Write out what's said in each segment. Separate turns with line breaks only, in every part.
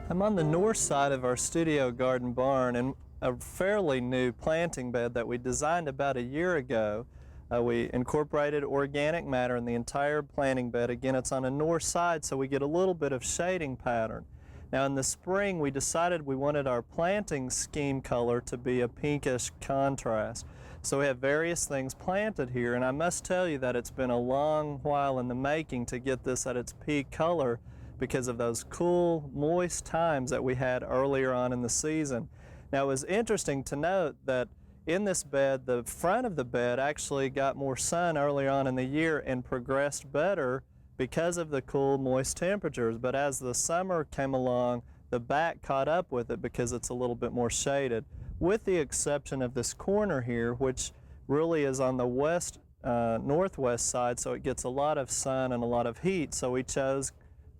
I'm on the north side of our studio garden barn in a fairly new planting bed that we designed about a year ago. We incorporated organic matter in the entire planting bed. Again, it's on the north side, so we get a little bit of shading pattern. Now in the spring, we decided we wanted our planting scheme color to be a pinkish contrast. So we have various things planted here, and I must tell you that it's been a long while in the making to get this at its peak color because of those cool, moist times that we had earlier on in the season. Now it was interesting to note that in this bed, the front of the bed actually got more sun earlier on in the year and progressed better because of the cool, moist temperatures. But as the summer came along, the back caught up with it because it's a little bit more shaded, with the exception of this corner here, which really is on the west, northwest side, so it gets a lot of sun and a lot of heat. So we chose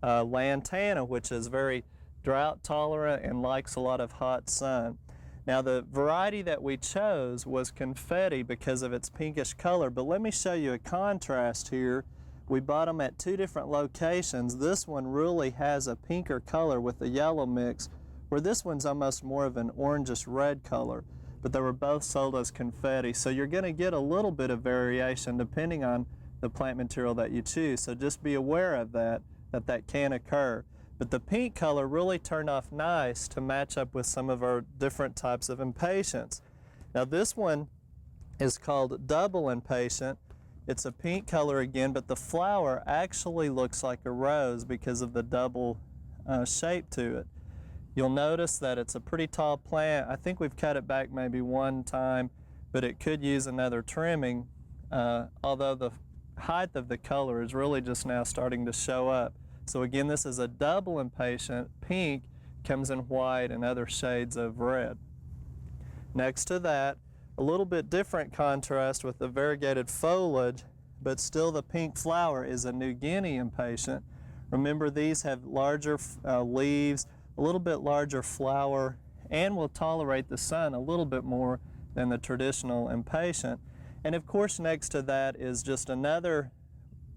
Lantana, which is very drought tolerant and likes a lot of hot sun. Now the variety that we chose was Confetti because of its pinkish color, but let me show you a contrast here. We bought them at two different locations. This one really has a pinker color with the yellow mix, where this one's almost more of an orangish red color, but they were both sold as Confetti. So you're going to get a little bit of variation depending on the plant material that you choose. So just be aware of that can occur. But the pink color really turned off nice to match up with some of our different types of impatiens. Now this one is called Double Impatient. It's a pink color again, but the flower actually looks like a rose because of the double shape to it. You'll notice that it's a pretty tall plant. I think we've cut it back maybe one time, but it could use another trimming, although the height of the color is really just now starting to show up. So again, this is a double impatient. Pink comes in white and other shades of red. Next to that, a little bit different contrast with the variegated foliage, but still the pink flower is a New Guinea impatient. Remember, these have larger leaves, a little bit larger flower, and will tolerate the sun a little bit more than the traditional impatient. And of course, next to that is just another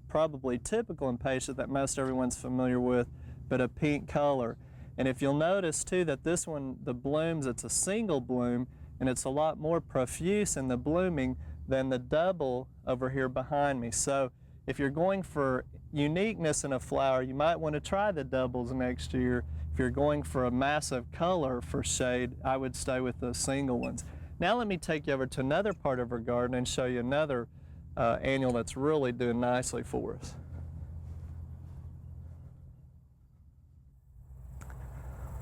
probably typical impatient that most everyone's familiar with, but a pink color. And if you'll notice too that this one, the blooms, it's a single bloom, and it's a lot more profuse in the blooming than the double over here behind me. So if you're going for uniqueness in a flower, you might want to try the doubles next year. If you're going for a massive color for shade, I would stay with the single ones. Now let me take you over to another part of our garden and show you another annual that's really doing nicely for us.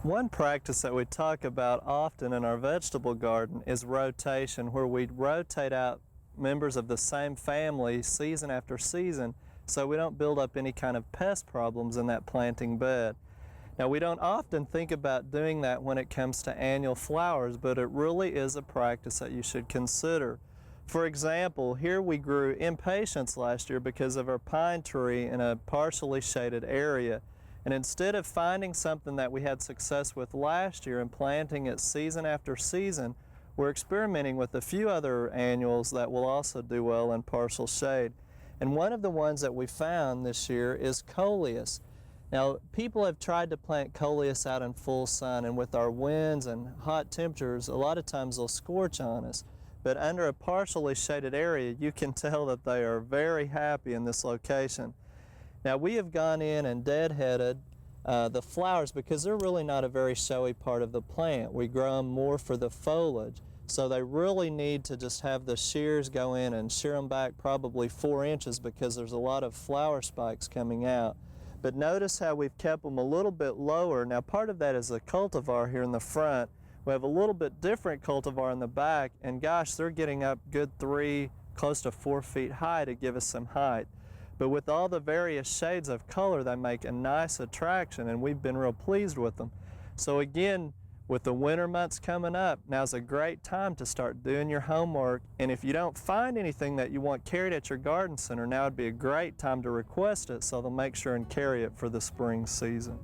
One practice that we talk about often in our vegetable garden is rotation, where we rotate out members of the same family season after season so we don't build up any kind of pest problems in that planting bed. Now we don't often think about doing that when it comes to annual flowers, but it really is a practice that you should consider. For example, here we grew impatiens last year because of our pine tree in a partially shaded area. And instead of finding something that we had success with last year and planting it season after season, we're experimenting with a few other annuals that will also do well in partial shade. And one of the ones that we found this year is Coleus. Now, people have tried to plant Coleus out in full sun, and with our winds and hot temperatures, a lot of times they'll scorch on us. But under a partially shaded area, you can tell that they are very happy in this location. Now we have gone in and deadheaded the flowers because they're really not a very showy part of the plant. We grow them more for the foliage. So they really need to just have the shears go in and shear them back probably 4 inches because there's a lot of flower spikes coming out. But notice how we've kept them a little bit lower. Now part of that is a cultivar here in the front. We have a little bit different cultivar in the back, and gosh, they're getting up good 3, close to 4 feet high to give us some height. But with all the various shades of color, they make a nice attraction, and we've been real pleased with them. So again, with the winter months coming up, now's a great time to start doing your homework. And if you don't find anything that you want carried at your garden center, now would be a great time to request it so they'll make sure and carry it for the spring season.